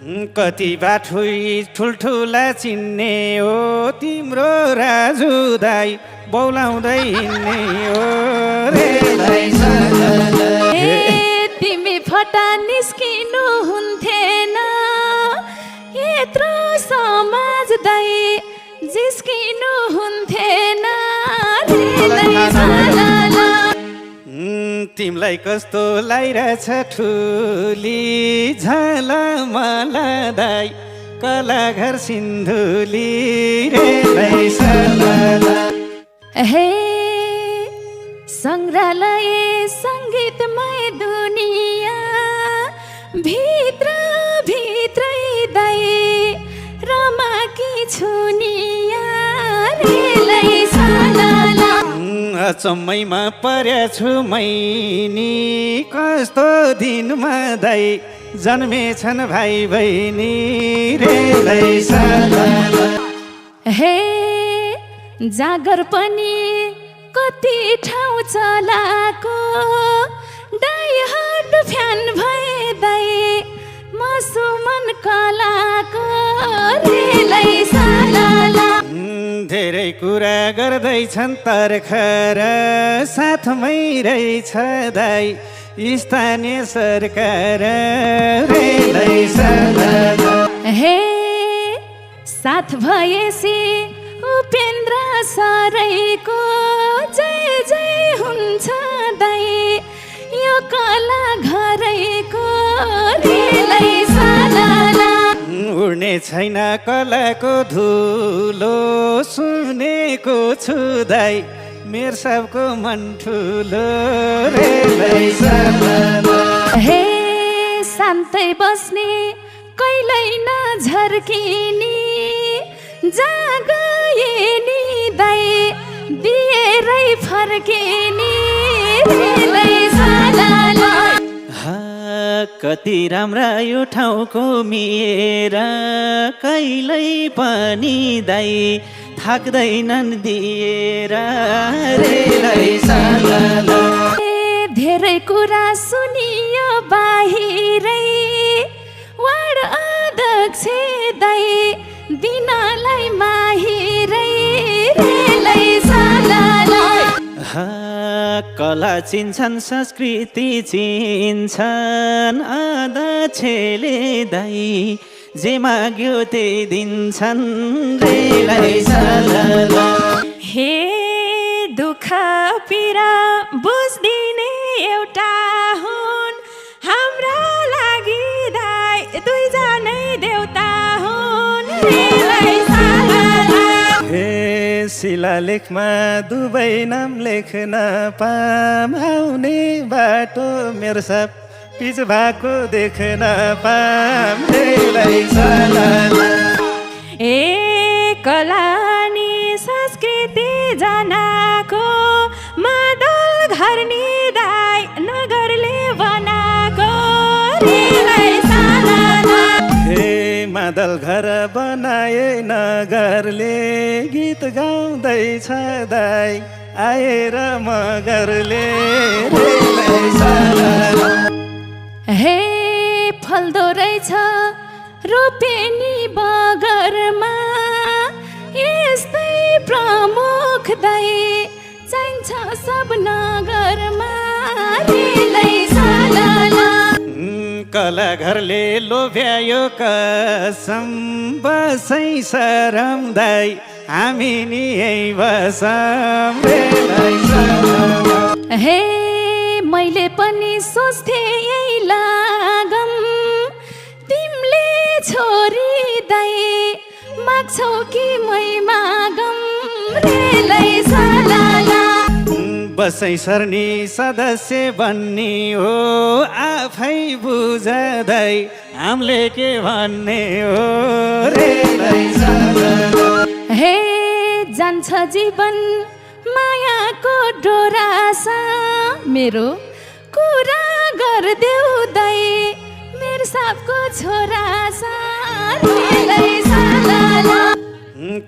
कति बाठुई ठुल्ठुला चिन्ने हो तिम्रो राजु दाई बौलाउँदै हिँड्ने हो रे तिमी फटा निस्किनु हुन्थेन यत्रो समाज दाई जिस्किनु हुन्थेन तिमीलाई कस्तो लागिरहेछ ठुली झलमला दाई कला घर सिन्धुली रे हे संग्रहालय सङ्गीतमय दुनिया भित्र भित्रै दाई रमाकी छुनिया अचम्मैमा परेछु मैनी कस्तो दिनमा दाई जन्मेछन् भाइ बहिनी रे हे जागर पनि कति ठाउँ चलाको दाई हाट फ्यान भए दाई मसुमन कलाको धेरै कुरा गर्दैछन् तर्खर साथमै रहेछ दाई स्थानीय सरकार हे साथ भएसी उपेन्द्र सरैको जय जय हुन्छ दाई यो कला घरैको उड्ने छैन कलाको धुलो सुनेको छु दाई मेरो सबको मन ठुलो हे शान्तै बस्ने कहिल्यै नझर्किने जागए नि दाई दिएरै फर्किने कति राम्रा यो ठाउँको मेरा कहिल्यै पनि दाई थाक्दैनन् दिएर धेरै कुरा सुनियो बाहिरै वार्ड अध्यक्ष दाई दिनलाई माहिरै कला चिन्छन् संस्कृति चिन्छन् अध्यक्षले दाई जे माग्यो त्यही दिन्छन् हे दुःख पीडा बुझ्दिने एउटा हुन् हाम्रा लागि दाई दुईजनै देउता हुन् हे शिलालेखमा दुवै नाम लेख्न पाम आउने बाटो मेरो सब पिच भएको देख्न पाम ए कला नि संस्कृति जनाको मादल घर नि दाई नगरले बनाको हे मादल घर बनाए नगरले गीत गाउँदैछ दाई आएर मगरले हे फल्दो रहेछ रोपेनी बगरमा यस्तै प्रमुख दाई चाहिन्छ सब नगरमा कला घरले लोभ्यायो कसम बसै सरम दाई हामी नि यही बसम हे मैले पनि सोच्थे यही लागम तिमीले छोरी दाई माग्छौ कि मै मागम बसै सर्नी सदस्य बन्ने हो आफै बुझ दाई हामीले के भन्ने हो हे जान्छ जीवन मायाको डोरासा मेरो कुरा गर्देऊ दाई मेरो सापको छोरासा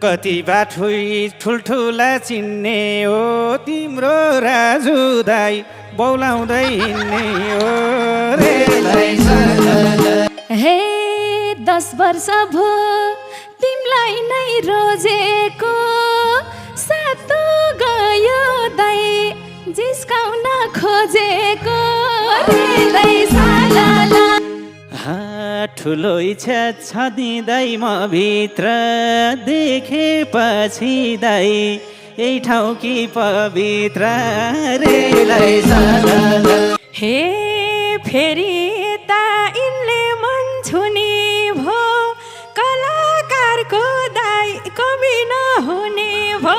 कति बाठुई ठुल्ठुला चिन्ने हो तिम्रो राजु दाई बौलाउँदै हिँड्ने हो हे 10 वर्ष भो तिमलाई नै रोजेको सातो गयो दाइ जिस्काउन खोजेको रे सालाला ठुलो इच्छा छ दिँदै म भित्र देखेपछि दाइ यही ठाउँ कि पवित्र रे सालाला हे फेरि यता यिनले मन छुने भो कलाकारको दाइ कमी नहुने भो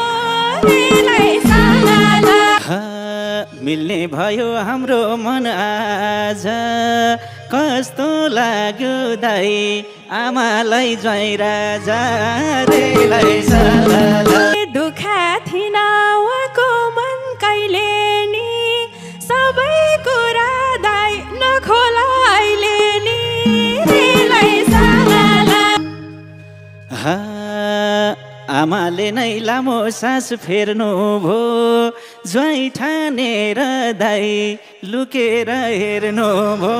रे सालाला मिल्ने भयो हाम्रो मन आज कस्तो लाग्यो दाइ आमालाई ज्वाइँ राजा रे सालाला दुखा थिन उहाँको मन कहिले नि सबै कुरा दाइ नखोला अहिले नि रे सालाला आमाले नै लामो सास फेर्नु भो ज्वाइँ ठानेर दाइ लुकेर हेर्नु भो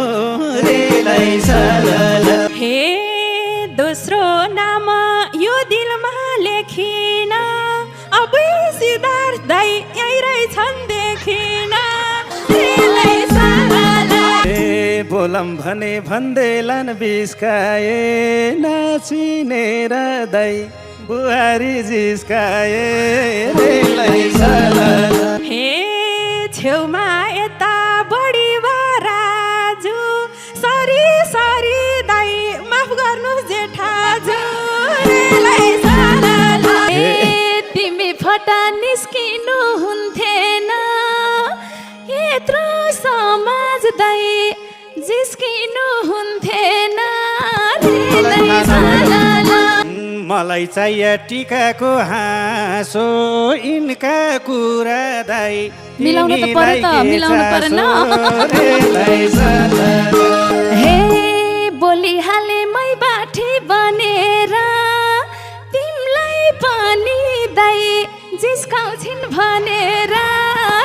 रे सालाला हे दोस्रो नाम यो दिलमा लेखिन अब सिद्धार्थ दाइ यही रहेछन् देखिन रे सालाला ए बोलम भने भन्दैलान् बिस्काए नाचिनेर दाइ बुहारी जिस्काए रे सालाला हे छेउमा यता बढी राजु सरी सरी दाइ माफ गर्नु जेठाजु रे सालाला ए तिमी फटा निस्किनु हुन्थेन यत्रो समाज दाइ जिस्किनु हुन्थेन रे सालाला मलाई चाहिए टिकाको हाँसो इनका कुरा दाइ मिलाउनु त पर्यो त मिलाउनु परेन हे बोलिहाले मै बाठी बनेर तिमलाई पनि दाइ जिस्काउँछिन् भनेर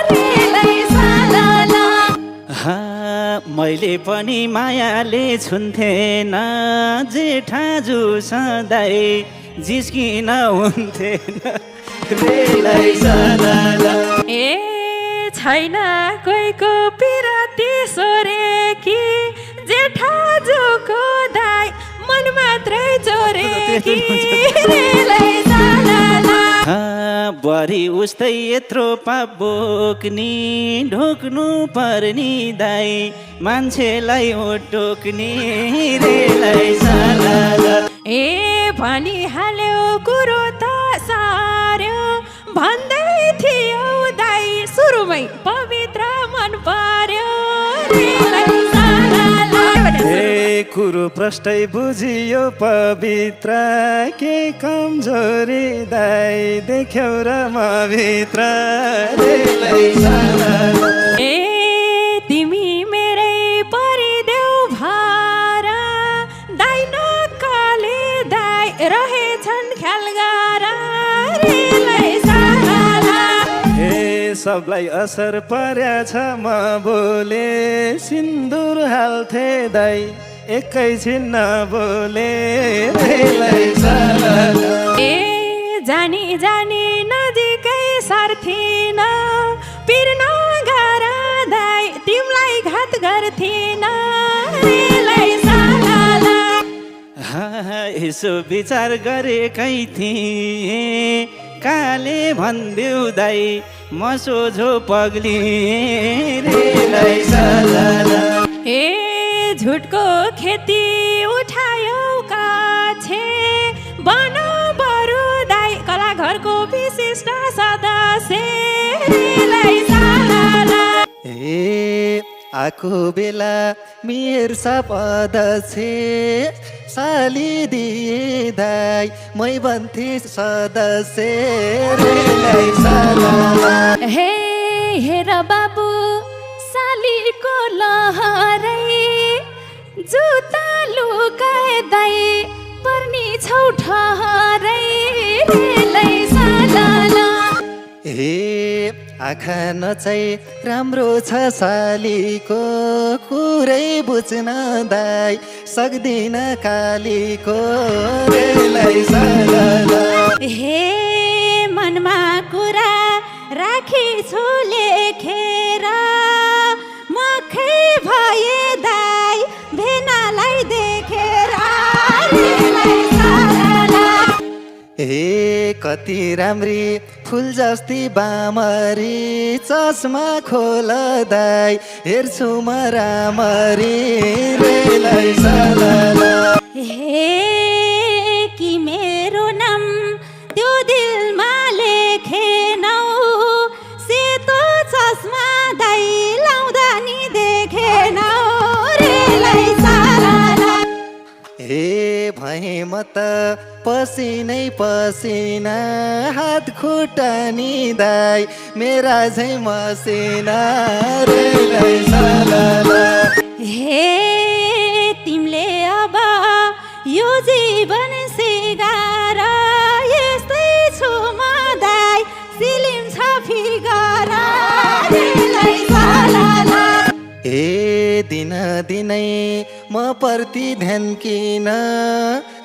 रे सालाला मैले पनि मायाले छुन्थेन जेठाजु सधैँ जिस्किन हुन्थेन रे सालाला ए छैन कोहीको पिराती सोरे कि जेठाजुको दाइ मन मात्रै चोरे कि रे सालाला बुहारी उस्तै यत्रो पाप बोक्नी ढोक्नु पर्नी दाइ मान्छेलाई टोक्ने रे सालाला ए भनिहाल्यो कुरो त सार्यो भन्दै थियो दाइ सुरुमै पवित्र मन पर्यो रे सालाला ए कुरो प्रष्टै बुझियो पवित्र के कमजोरी दाइ देख्यौ र म भित्र रे सालाला ए तिमी मेरै परिदेऊ भार दाइ नकाले दाइ रहेछन् ख्याल गर रे सालाला हे सबलाई असर पर्याछ म बोले सिन्दुर हाल्थे दाइ एकैछिन नबोले रे सालाला ए जानी जानी नजिकै सर्थिन पिर नगर दाइ तिमलाई घात गर्थिन रे सालाला यसो विचार गरेकै थिएँ काले भनिदेऊ दाइ म सोझो पग्ली रे सालाला ए झुटको खेती उठायो काछे बना बरु दाइ कला घरको विशिष्ट सदस्य रे सालाला ए आको बेला मेर सपद छे साली दिए दाइ मै बन्थे सदस्य रे सालाला हे हेर बाबु सालीको लहरै जुत्ता लुकाए दाइ पर्नी छौ ठहरै रे सालाला हे आँखा नचाइ राम्रो छ सालीको कुरै बुझ्न दाइ सक्दिन कालीको रेलाई साला हे मनमा कुरा राखेछु लेखेर मखै भए दाइ भेनालाई देखेर रेलाई साला। हे कति राम्री फुल जस्ती बामरी चस्मा खोल दाइ हेर्छु म रामरी रेलाई साला हे कि मेरो नाम त्यो दिलमा लेखेनौ सेतो चस्मा दाइ लाउँदा नि देखेनौ रेलाई साला। हे भए म त पसिनै पसिना हात खुट्टा नि दाइ मेरा झै मसिना रेलाई साला हे तिमीले अब यो जीवन सिगार यस्तै छु म दाइ सिलिम छ फिगर रेलाई साला। हे दिन दिनै म प्रति ध्यान किन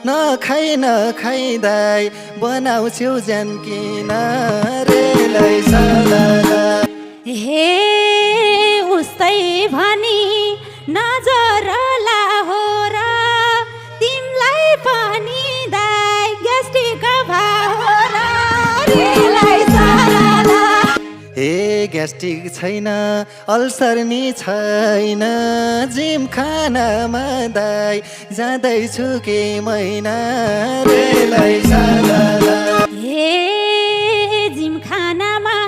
नखाइ दाइ बनाउँछु ज्यान किन रेलाई साला हे उस्तै भनी नजर लाहोर तिमलाई पनि दाइ ग्यास्ट्रिक भाहोर रेलाई साला। हे ग्यास्ट्रिक छैन अल्सर नि छैन जिम खानामा दाइ जाँदैछु के महिना रेलाई साला हे जिम खानामा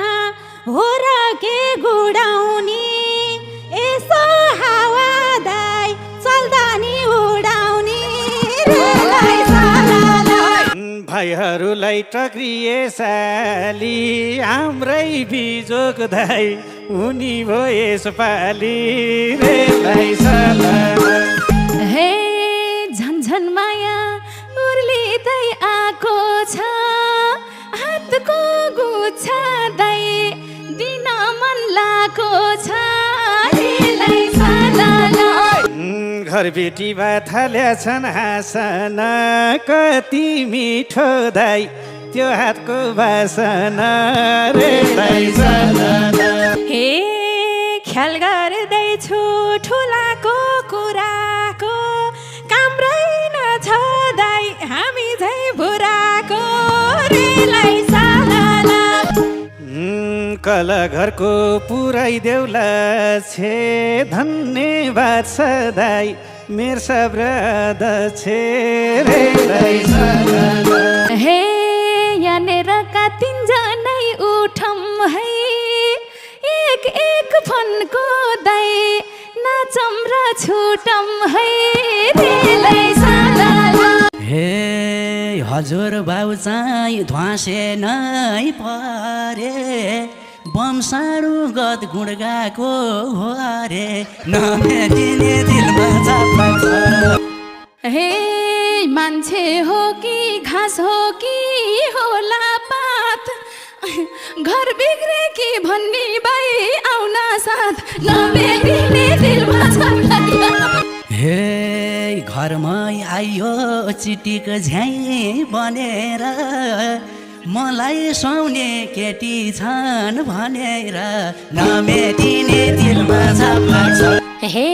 हो र के गुडाउने यसो हावा दाइ चल्दा नि उडाउने रेलाई साला। भाइहरूलाई टक्रिए साली हाम्रै बिजोग दाइ उनी भो यसपालि रेलाई साला हे झन्झन माया उर्लिँदै आएको छ हातको गुच्छा दाइ दिन मन लागेको छ रेलाई साला। घर बेटी बाथाल्या छन् हाँसन कति मिठो दाइ त्यो हातको बासना रेलाई साला हे ख्याल गर्दैछु ठुलाको कुराको काम रहेनछ दाइ हामी झै बुढाको रेलाई साला। कल घरको पुऱ्याइदेऊला छे धन्यवाद सदाई मेर सब्रद छे रेलाई साला हे यहाँनिर का तिनजनै उठौँ है एक एक फनको दाइ नाचौँ र छुटौँ है रेलाई साला। हे हजुर बाउ चाहिँ ध्वासे नै परे बम साडु गत गुड गएको हो रे नमेटिने दिलमा हे मान्छे हो कि घाँस हो कि होला पात घर बिग्रे कि भन्ने बाई आउन साथ नमेटिने दिलमा हे घरमै आइयो चिटिक झ्याइ बनेर मलाई सुहाउने केटी छन् भनेर नमेटिने दिलमा छाप लाग्छ। हे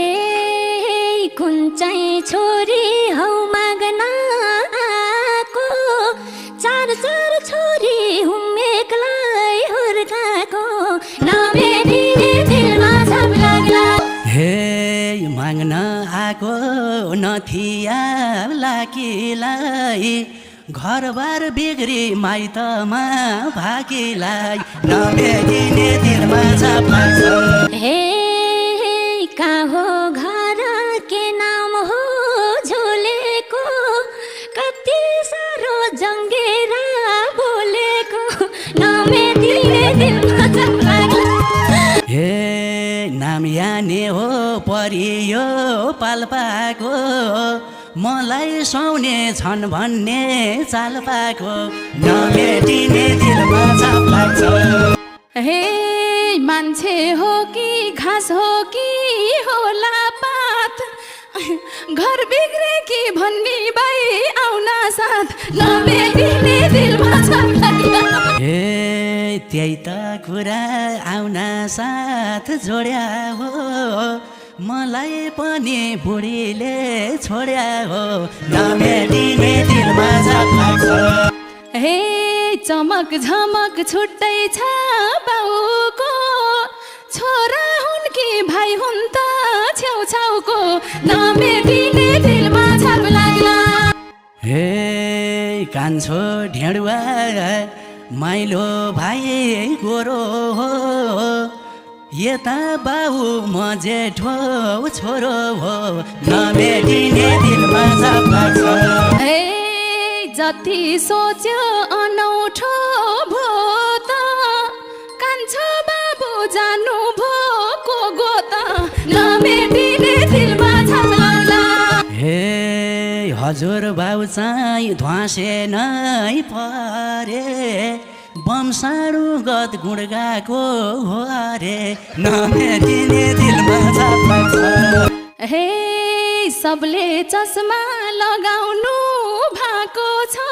कुन चाहिँ छोरी हौ माग्न आएको चार चार छोरी हुँ एक्लै हुर्काएको नमेटिने दिलमा छाप लाग्ला। हे माग्न आएको नथिया लाकीलाई घरबार बिग्री माइतमा भाकीलाई नमेटिने दिलमा छाप लाग्छ। हे कहाँ हो घर के नाम हो झोलेको कति साह्रो जङ्गेरा बोलेको नमेटिने दिलमा छाप लाग्ला। हे नाम याने हो परियो पाल्पाको मलाई सुहाउने छन् भन्ने चाल पाएको नमेटिने दिलमा छाप लाग्छ। हे मान्छे हो कि घाँस हो कि होला पात घर बिग्रे कि भन्ने बाई आउन साथ नमेटिने दिलमा छाप लाग्ला। हे त्यही त कुरा आउन साथ जोड्या हो मलाई पनि बुढीले छोड्या हो नमेटिने दिलमा छाप लाग्छ। हे चमक झमक छुट्टै छ बाउको छोरा हुन् कि भाइ हुन् त छेउछाउको नमेटिने दिलमा छाप लाग्ला। हे कान्छो ढेडुवा माइलो भाइ गोरो हो यता बाउ म जेठो छोरो हो नमेटिने दिलमा छाप लाग्छ। हे जति सोच्यो अनौठो भो त कान्छो बाबु जानु भो को गो त नमेटिने दिलमा छाप लाग्ला। हे हजुर बाउ चाहिँ ध्वासे नै परे बमसाडु गत गुण गाको हो रे नमेटिने दिलमा छाप लाग्छ। हे सबले चस्मा लगाउनु भएको छ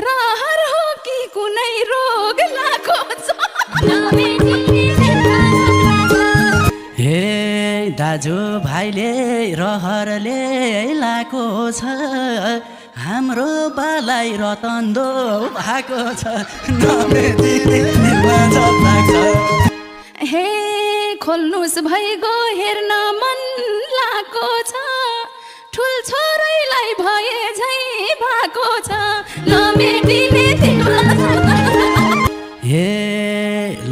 रहर हो कि कुनै रोग लागेको छ नमेटिने दिलमा छाप लाग्ला। हे दाजु भाइले रहरले लाको छ हाम्रो बालाई रतन्दो भएको छ नमेटिने दिलमा छाप लाग्छ। हे खोल्नुस् भइगो हेर्न मन लागेको छ ठुल छोरीलाई भए झै भएको छ नमेटिने दिलमा छाप लाग्ला। हे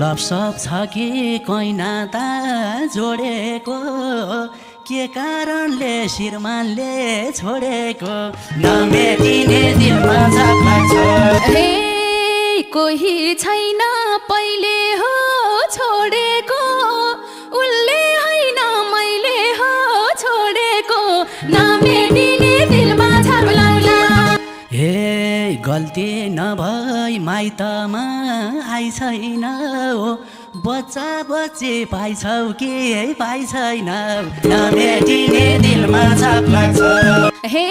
लपसप छ कि कैना त जोडेको के कारणले श्रीमानले छोडेको नमेटिने दिलमा छाप लाग्छ। हे कोही छैन पहिले हो छोडेको उल्ले होइन मैले हो छोडेको नमेटिने दिलमा छाप लाग्ला। हे गल्ती नभई माइतमा आइ छैन हो बच्चा बच्ची पाइछौ कि पाइ छैन नमेटिने दिलमा छाप लाग्छ। हे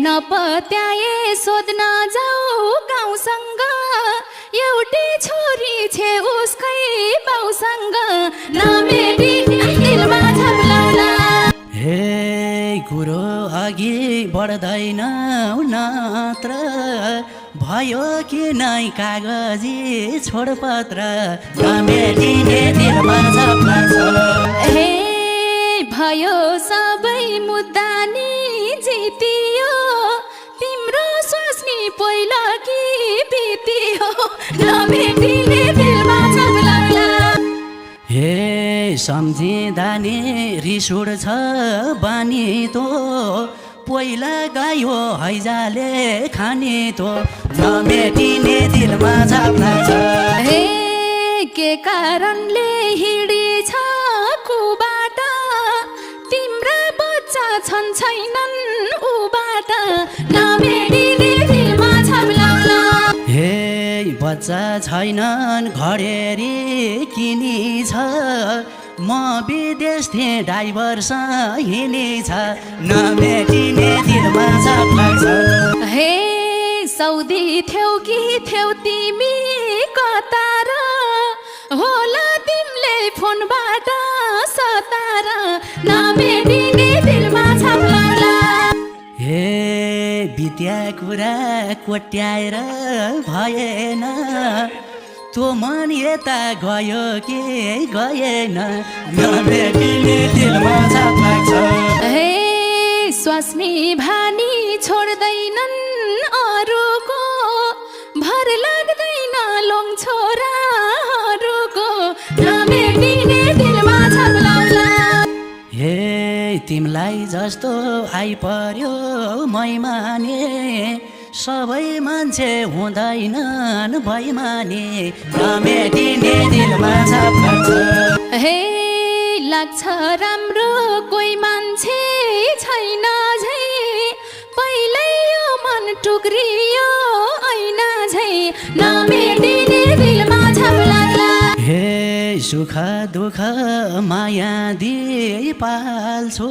नपत्याए सोध्न जाऊ गाउँसँग एउटी छोरी छे उसकै बाउसँग नमेटिने दिलमा छाप लाग्ला। हे कुरो अघि बढ्दैन नत्र भयो कि नै कागजी छोडपत्र नमेटिने दिलमा छाप लाग्छ। हे भयो सबै मुद्दा नि जितियो तिम्रो सोच्ने पहिला कि बितियो नमेटिने दिलमा छाप लाग्ला। हे सम्झिँदा नि रिस उठ्छ बानी तो पहिला गायो हैजाले खाने तो नमेटिने दिलमा छाप लाग्छ। हे के कारणले हिँडिछ कुबाट तिम्रा बच्चा छन् छैनन् उबाट नमेटिने दिलमा छाप लाग्ला। हे बच्चा छैनन् घडेरी किनी छ म विदेश थिएँ ड्राइभरसँग हिँडेछ नमेटिने दिलमा छाप लाग्छ। हे सौदी थ्यौ कि थ्यौ तिमी कतार होला तिमीले फोनबाट सतार नमेटिने दिलमा छाप लाग्ला। हे बित्या कुरा कोट्याएर भएन तो मन यता गयो कि गएन नमेटिने दिलमा छाप लाग्छ। हे स्वास्नी भानी छोड्दैनन् अरूको भर लाग्दैन लोङ छोराहरूको नमेटिने दिलमा छाप लाग्ला। हे तिमीलाई जस्तो आइपर्यो मैमाने सबै मान्छे हुँदैनन् बैमाने नमेटिने दिलमा छाप लाग्छ। हे लाग्छ राम्रो कोही मान्छे छैन झै पहिल्यै यो मन टुक्रियो ऐना झै नमेटिने दिलमा छाप लाग्ला। हे सुख दुःख माया दिई पाल्छु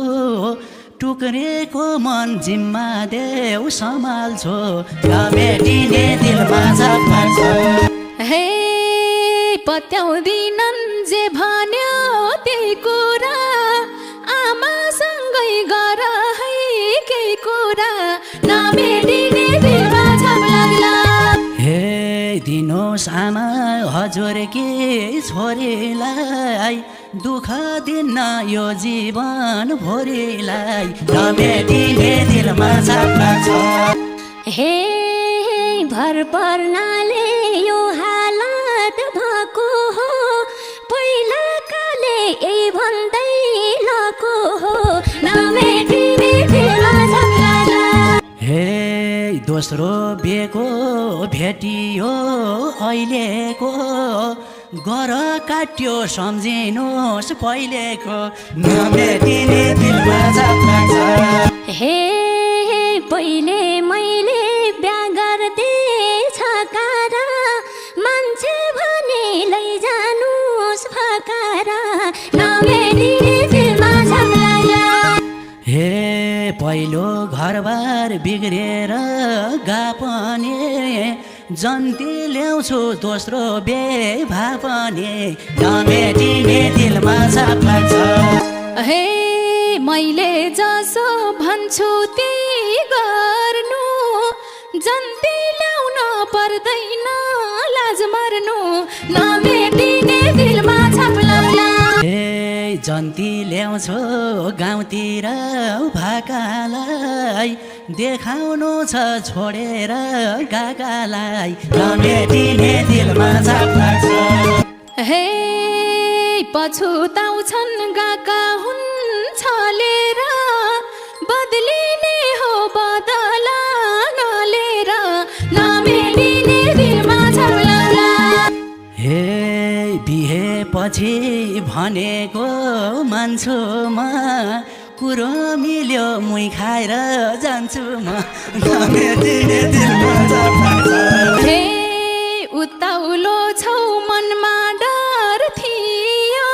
टुक्रेको मन जिम्मा देऊ सम्हाल्छो नभेटिने दिलमा छाप्ला छ हे पत्याउँदिनन् जे भन्यो त्यही कुरा आमासँगै गर है केही कुरा नभेटिने दिलमा छाप लाग्ला हे दिनुहोस् आमा हजुरकी छोरीलाई दुःख दिन्न यो जीवन भोरिलाई नभेटिने दिलमा छाप्ला छ हे भर पर्नाले यो हालत भएको हो पहिला काले यही भन्दै लको हो नभेटिने दिलमा छाप लाग्ला हे दोस्रो बेको भेटियो अहिलेको गर काट्यो सम्झिनुहोस् पहिलेको नभेटिने दिलमा छाप्ला छ हे पहिले मैले बिहा गर्दैछ कारा मान्छे भने लैजानुस् फकारा नभेटिने दिलमा छाप लाग्ला हे पहिलो घरबार बिग्रेर गापने जन्ती ल्याउँछु दोस्रो बेभा पनि नभेटिने दिलमा छाप्ला छ हे मैले जसो भन्छु त्यही गर्नु जन्ती ल्याउन पर्दैन लाज मर्नु नभेटिने दिलमा छाप लाग्ला हे जन्ती ल्याउँछु गाउँतिर भाकालाई देखाउनु छ छोडेर गागालाई नभेटिने दिलमा छाप्ला छ हे पछुताउँछन् गएका हुन् छलेर बदलिने हो बदला नलेर नभेटिने दिलमा छाप लाग्ला हे बिहे पछि भनेको मान्छु म कुरो मिल्यो मुई खाएर जान्छु म नभेटिने दिलमा छाप्ला छ हे उताउलो छौ मनमा डर थियो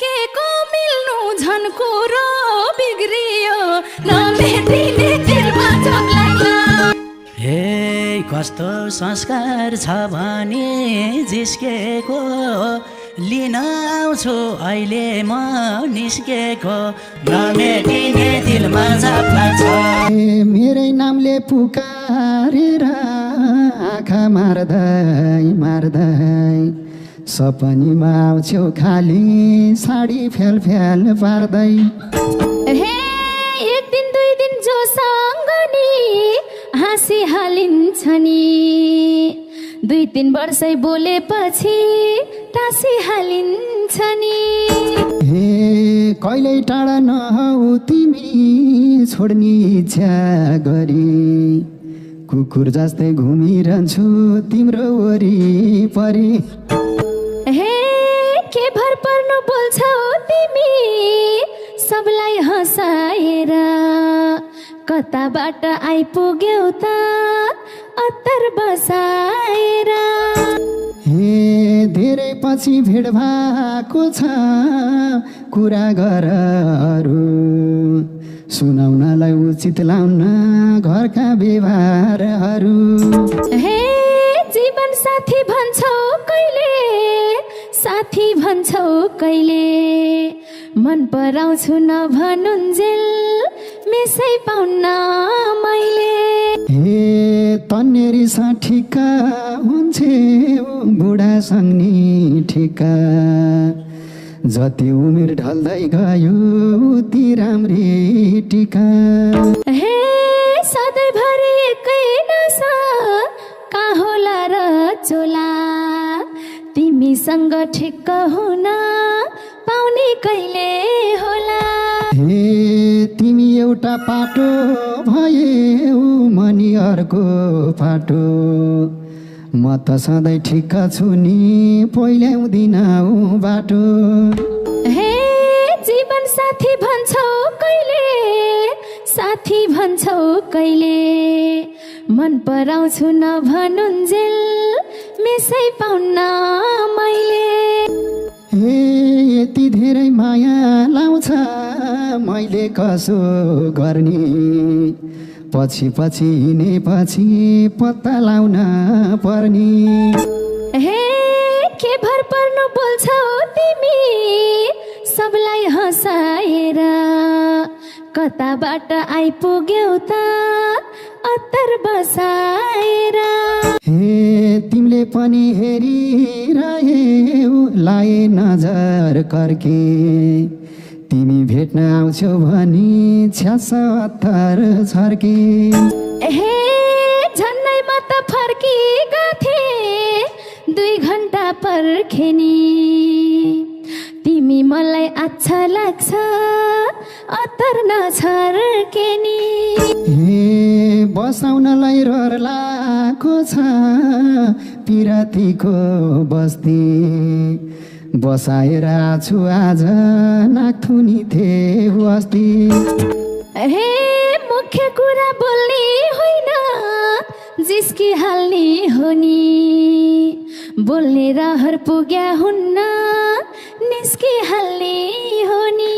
के को मिल्नु झन् कुरो बिग्रियो नभेटिने दिलमा छाप लाग्ला हे कस्तो संस्कार छ भने जिस्केको लिन आउँछु अहिले म निस्केको नभेटिने दिलमा छाप्ला छ मेरै नामले पुकारेर आँखा मार्दै मार्दै सपनीमा आउँछौ खाली साडी फ्याल फ्याल पार्दै हे एक दिन दुई दिन जोसँग नि हाँसी हालिन्छ नि दुई तीन वर्षै बोलेपछि टाँसी हालिन्छ नि हे कहिल्यै टाढा नहौ तिमी छोड्ने इच्छा गरी कुकुर जस्तै घुमिरहन्छु तिम्रो वरिपरि हे के भर पर्नु बोल्छौ तिमी सबलाई हँसाएर कताबाट आइपुग्यौ त अत्तर बसाएर हे धेरै पछि भेट भएको छ कुरा गर अरू सुनाउनलाई उचित लाउन घरका व्यवहारहरू हे जीवन साथी भन्छौ कहिले साथी भन्छौ कहिले मन पराउँछु नभनुन्जेल मिसै पाउन मैले हे तन्नेरी ठिक्का हुन्छे बुढा सङ्नी ठिक्का जति उमेर ढल्दै गयो ती राम्री टिका हे सधैँभरि एकै नसा का होला र चोला तिमीसँग ठिक्क हुन पाउने कहिले होला हे तिमी एउटा पाटो भयौ मनी अर्को पाटो म त सधैँ ठिक्क छु नि पहिल्याउँदिन बाटो हे जीवन साथी भन्छौ कहिले साथी भन्छौ कहिले मन पराउँछु नभनुन्जेल मिसै पाउन मैले हे यति धेरै माया लाउँछ मैले कसो गर्ने पछि पछि हिँडेपछि पत्ता लाउन पर्ने हे के भर पर्नु बोल्छौ तिमी सबलाई हँसाएर कताबाट आइपुग्यौ त अत्तर बसाएर हे तिमीले पनि हेरिरहेऊ लाए नजर कर्के तिमी भेट्न आउँछौ भनी 76 छर्के हे झन्नै म त फर्किगा थिए 2 घण्टा पर्खेनी तिमी मलाई अच्छा लाग्छ अत्तर नछर्केनी हे बसाउनलाई रहर लाको छ पिरातीको बस्ती बसाएर छु आज नाक्थुनी थिए अस्ति हे मुख्य कुरा बोल्ने होइन जिस्की हाल्ने हो नि बोल्ने रहर पुग्या हुन्न निस्की हाल्ने हो नि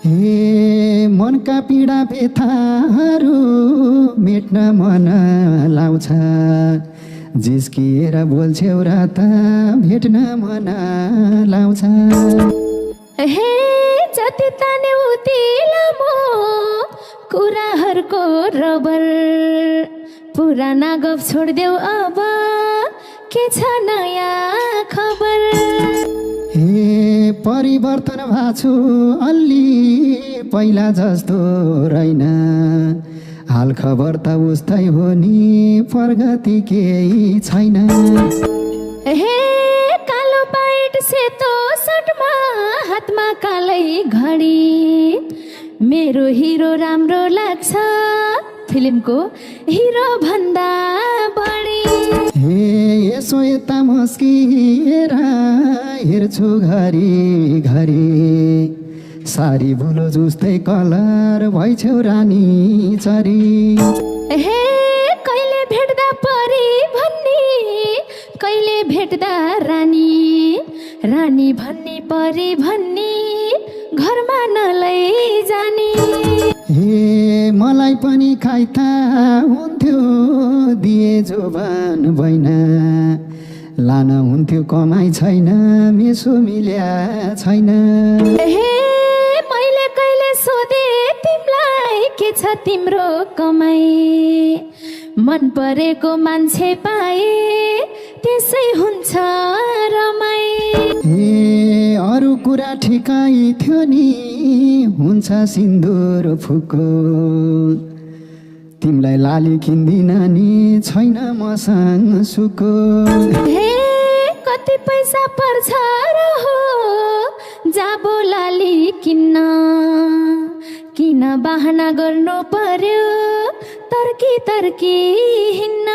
हे मनका पीडा व्यथाहरू मेट्न मन लाउँछ जिस्किएर बोल्छौ र त भेट्न मन लाउँछ हे जति ताने उति लामो कुराहरूको रबर पुराना गफ छोडिदेऊ अब के छ नयाँ खबर हे परिवर्तन भएको अलि पहिला जस्तो रहेन हाल खबर त उस्तै हो नि प्रगति केही छैन हे कालो पाइट सेतो सर्टमा हातमा कालै घडी मेरो हिरो राम्रो लाग्छ फिल्मको हिरो भन्दा बढी हे यसो यता मस्किएर हेर्छु घरी घरी सारी बुलो जस्तै कलर भइछौ रानी चरी हे कहिले भेट्दा परी भन्ने कहिले भेट्दा रानी रानी भन्ने परी भन्ने घरमा नलै जाने हे मलाई पनि खाइता हुन्थ्यो दिए जोबान बैना लान हुन्थ्यो कमाइ छैन मेसो मिल्या छैन हे मैले कहिले सोधे तिमीलाई के छ तिम्रो कमाई मन परेको मान्छे पाए त्यसै हुन्छ रमाई हे अरू कुरा ठिकै थियो नि हुन्छ सिन्दुर फुको तिमीलाई लाली किन्दिन नि छैन मसँग सुको हे कति पैसा पर्छ र हो जाबो लाली किन्न किन बाहना गर्नु पर्यो तर्की तर्की हिन्न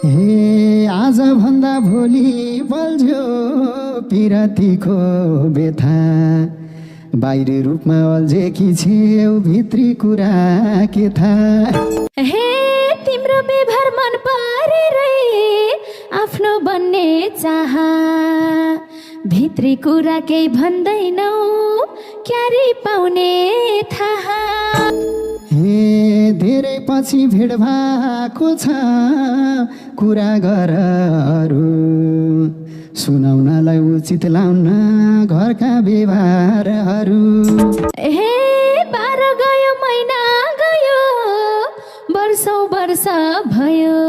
हे आज भन्दा भोलि बल्झ्यो पिरातीको बेथा बाहिरी रूपमा अल्झेकी छेउ भित्री कुरा के थाहा हे तिम्रो व्यवहार मन परेरै आफ्नो बन्ने चाह भित्री कुरा केही भन्दैनौ क्यारी पाउने थाहा हे धेरै पछि भेट भएको छ कुरा गर अरू सुनाउनलाई उचित लाउन घरका व्यवहारहरू हे 12 गयो महिना गयो वर्षौं वर्ष भयो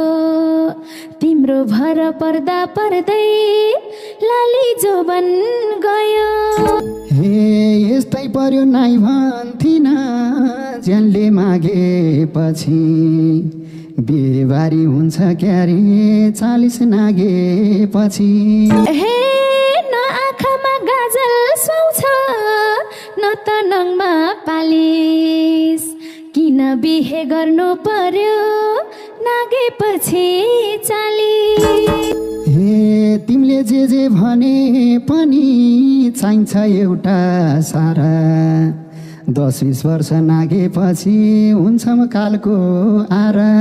तिम्रो भर पर्दा पर्दै लाली जोबन गयो हे यस्तै पर्यो नाइ भन्थिन ज्यानले मागेपछि बिहेबारी हुन्छ क्यारे 40 नागेपछि हे न आँखामा गाजल सुहाउँछ न त नङमा पालिस किन बिहे गर्नु पर्यो नागेपछि 40 हे तिमीले जे भने पनि चाहिन्छ एउटा सारा 10-20 वर्ष नागेपछि हुन्छ कालको आरा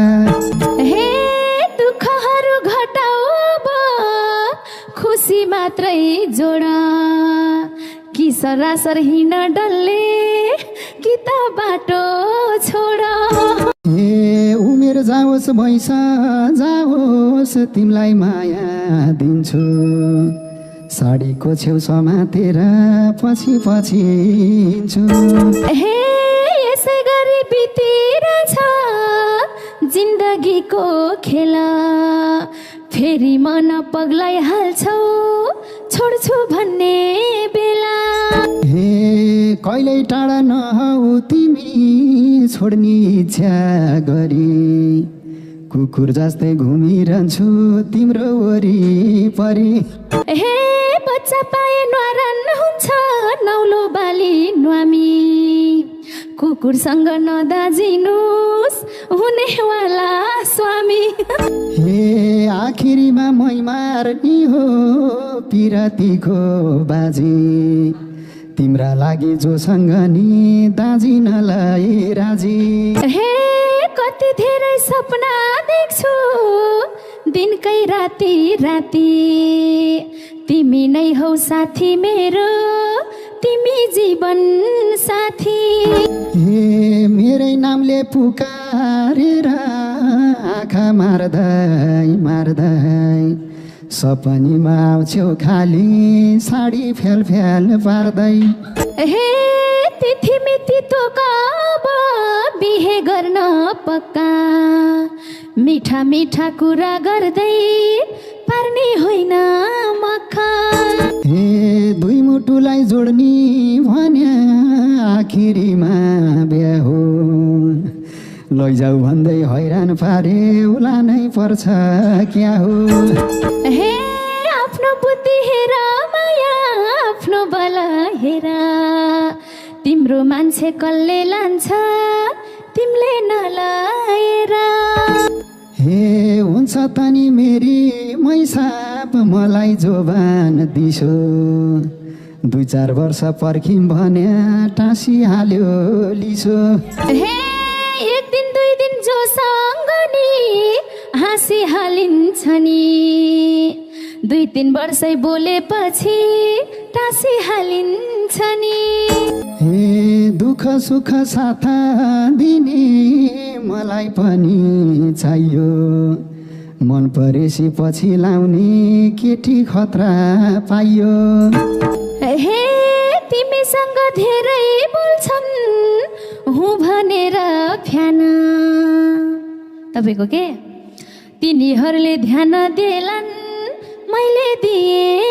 हे दुःखहरू घटाऊ अब खुसी मात्रै जोड कि कि सरासर हिँड डल्ले कि त बाटो छोड ए उमेर जाओस् भैसा जाओस् तिमीलाई माया दिन्छु साडीको छेउ समातेर पछि पछि हिँड्छु हे यसै गरी बितिरहेछ जिन्दगीको खेला फेरि मन पग्लाइहाल्छौ छोड्छु भन्ने बेला हे कहिल्यै टाढा नहौ तिमी छोड्ने इच्छा गरी कुकुर जस्तै घुमिरहन्छु तिम्रो वरिपरि हे बच्चा पाए न्वारान हुन्छ नौलो बाली न्वामी कुकुरसँग नदाजिनुस् हुनेवाला स्वामी हे आखिरीमा मै मार्ने हो पिरातीको बाजी तिम्रा लागि जोसँग नि दाजिनलाई राजी हे कति धेरै सपना देख्छु दिनकै राति राति तिमी नै हौ साथी मेरो तिमी जीवन साथी हे मेरै नामले पुकारेर आँखा मार्दै मार्दै सपनीमा आउँछौ खाली साडी फ्याल फ्याल पार्दै हे तिथि मिति तो कब बिहे गर्न पक्का मिठा मिठा कुरा गर्दै पार्ने होइन मक्खा हे दुई मुटुलाई जोड्ने भन्या आखिरीमा बिहा हो लैजाऊ भन्दै हैरान पारे उलानै पर्छ क्या हो हे आफ्नो बुद्धि हेर माया आफ्नो बल हेर तिम्रो मान्छे कसले लान्छ तिमीले नलाएर हे हुन्छ त नि मेरी मैसाप मलाई जोबान दिसो 2-4 वर्ष पर्खिम भन्या टाँसिहाल्यो लिसो हे एक दिन 2 दिन जोसँग नि हाँसिहालिन्छ नि 2-3 वर्षै बोलेपछि टाँसिहालिन्छ नि हे दुःख सुख साथा दिने मलाई पनि चाहियो मन परेसी पछि लाउने केटी खतरा पाइयो हे तिमीसँग धेरै बोल्छन् हुँ भनेर फ्यान तपाईँको के तिनीहरूले ध्यान देलान् मैले दिए